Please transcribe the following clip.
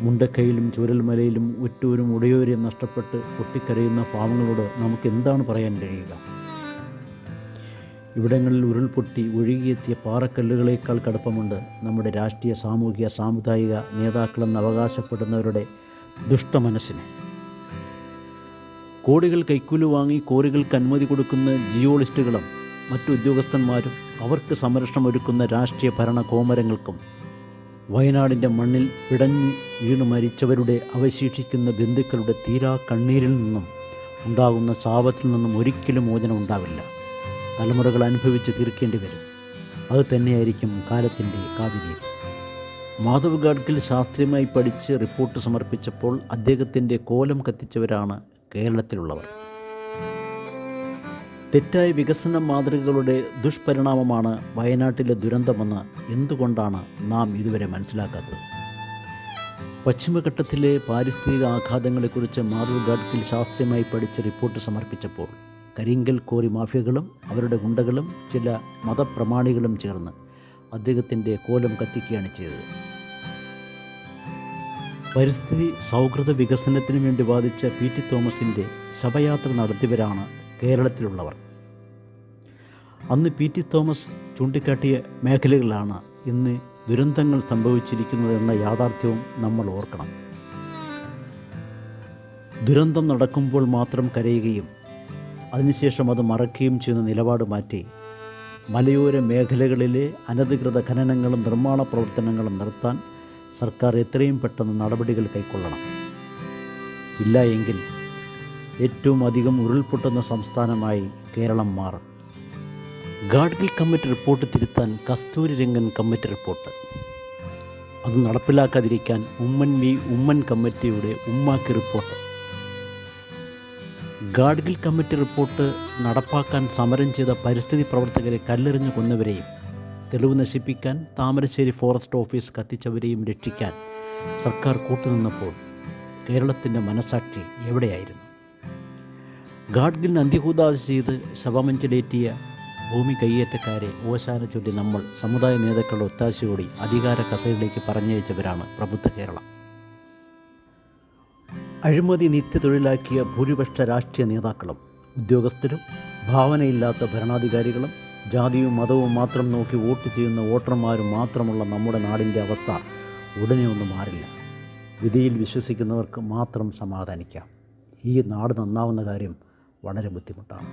മുണ്ടക്കയിലും ചൂരൽമലയിലും ഉറ്റൂരും ഉടയോരെയും നഷ്ടപ്പെട്ട് പൊട്ടിക്കരയുന്ന പാവങ്ങളോട് നമുക്ക് എന്താണ് പറയാൻ കഴിയുക? ഇവിടങ്ങളിൽ ഉരുൾപൊട്ടി ഒഴുകിയെത്തിയ പാറക്കല്ലുകളേക്കാൾ കടുപ്പമുണ്ട് നമ്മുടെ രാഷ്ട്രീയ, സാമൂഹിക, സാമുദായിക നേതാക്കളെന്ന് അവകാശപ്പെടുന്നവരുടെ ദുഷ്ടമനസ്സിന്. കോടികൾ കൈക്കൂലി വാങ്ങി കോറികൾക്ക് അനുമതി കൊടുക്കുന്ന ജിയോളിസ്റ്റുകളും മറ്റു ഉദ്യോഗസ്ഥന്മാരും അവർക്ക് സംരക്ഷണം ഒരുക്കുന്ന രാഷ്ട്രീയ ഭരണ കോമരങ്ങൾക്കും വയനാടിൻ്റെ മണ്ണിൽ പിടഞ്ഞു വീണു മരിച്ചവരുടെ അവശേഷിക്കുന്ന ബന്ധുക്കളുടെ തീരാ കണ്ണീരിൽ നിന്നും ഉണ്ടാകുന്ന ശാപത്തിൽ നിന്നും ഒരിക്കലും മോചനം ഉണ്ടാവില്ല. തലമുറകൾ അനുഭവിച്ച് തീർക്കേണ്ടി വരും. അത് തന്നെയായിരിക്കും കാലത്തിൻ്റെ കാവ്യരീതി. മാധവ് ഗാഡ്ഗിൽ ശാസ്ത്രീയമായി പഠിച്ച് റിപ്പോർട്ട് സമർപ്പിച്ചപ്പോൾ അദ്ദേഹത്തിൻ്റെ കോലം കത്തിച്ചവരാണ് കേരളത്തിലുള്ളവർ. തെറ്റായ വികസന മാതൃകകളുടെ ദുഷ്പരിണാമമാണ് വയനാട്ടിലെ ദുരന്തമെന്ന് എന്തുകൊണ്ടാണ് നാം ഇതുവരെ മനസ്സിലാക്കാത്തത്? പശ്ചിമഘട്ടത്തിലെ പാരിസ്ഥിതിക ആഘാതങ്ങളെക്കുറിച്ച് മാധവ് ഗാഡ്ഗിൽ ശാസ്ത്രീയമായി പഠിച്ച് റിപ്പോർട്ട് സമർപ്പിച്ചപ്പോൾ കരിങ്കൽ കോറി മാഫിയകളും അവരുടെ ഗുണ്ടകളും ചില മതപ്രമാണികളും ചേർന്ന് അദ്ദേഹത്തിൻ്റെ കോലം കത്തിക്കുകയാണ് ചെയ്തത്. പരിസ്ഥിതി സൗഹൃദ വികസനത്തിനു വേണ്ടി വാദിച്ച പി.ടി. തോമസിൻ്റെ ശവയാത്ര നടത്തിയവരാണ് കേരളത്തിലുള്ളവർ. അന്ന് പി.ടി. തോമസ് ചൂണ്ടിക്കാട്ടിയ മേഖലകളിലാണ് ഇന്ന് ദുരന്തങ്ങൾ സംഭവിച്ചിരിക്കുന്നതെന്ന യാഥാർത്ഥ്യവും നമ്മൾ ഓർക്കണം. ദുരന്തം നടക്കുമ്പോൾ മാത്രം കരയുകയും അതിനുശേഷം അത് മറക്കുകയും ചെയ്യുന്ന നിലപാട് മാറ്റി മലയോര മേഖലകളിലെ അനധികൃത ഖനനങ്ങളും നിർമ്മാണ പ്രവർത്തനങ്ങളും നിർത്താൻ സർക്കാർ എത്രയും പെട്ടെന്ന് നടപടികൾ കൈക്കൊള്ളണം. ഇല്ല എങ്കിൽ ഏറ്റവും അധികം ഉരുൾപൊട്ടുന്ന സംസ്ഥാനമായി കേരളം മാറും. ഗാഡ്ഗിൽ കമ്മിറ്റി റിപ്പോർട്ട് തിരുത്താൻ കസ്തൂരി രംഗൻ കമ്മിറ്റി റിപ്പോർട്ട്. അത് നടപ്പിലാക്കാതിരിക്കാൻ ഉമ്മൻ കമ്മിറ്റിയുടെ ഉമ്മാക്കി റിപ്പോർട്ട്. ഗാഡ്ഗിൽ കമ്മിറ്റി റിപ്പോർട്ട് നടപ്പാക്കാൻ സമരം ചെയ്ത പരിസ്ഥിതി പ്രവർത്തകരെ കല്ലെറിഞ്ഞു കൊന്നവരെയും തെളിവ് നശിപ്പിക്കാൻ താമരശ്ശേരി ഫോറസ്റ്റ് ഓഫീസ് കത്തിച്ചവരെയും രക്ഷിക്കാൻ സർക്കാർ കൂട്ടുനിന്നപ്പോൾ കേരളത്തിൻ്റെ മനസാക്ഷി എവിടെയായിരുന്നു? ഗാഡ്ഗിലിന് അന്ത്യകൂദാശ ചെയ്ത് ശവമഞ്ചലേറ്റിയ ഭൂമി കയ്യേറ്റക്കാരെ ഓശാന ചൊല്ലി നമ്മൾ സമുദായ നേതാക്കളുടെ ഒത്താശയോടെ അധികാര കസേരയിലേക്ക് പറഞ്ഞയച്ചവരാണ് പ്രബുദ്ധ കേരളം. അഴിമതി നിത്യതൊഴിലാക്കിയ ഭൂരിപക്ഷ രാഷ്ട്രീയ നേതാക്കളും ഉദ്യോഗസ്ഥരും ഭാവനയില്ലാത്ത ഭരണാധികാരികളും ജാതിയും മതവും മാത്രം നോക്കി വോട്ട് ചെയ്യുന്ന വോട്ടർമാരും മാത്രമുള്ള നമ്മുടെ നാടിൻ്റെ അവസ്ഥ ഉടനെ ഒന്നും മാറില്ല. വിധിയിൽ വിശ്വസിക്കുന്നവർക്ക് മാത്രം സമാധാനിക്കാം. ഈ നാട് നന്നാവുന്ന കാര്യം വളരെ ബുദ്ധിമുട്ടാണ്.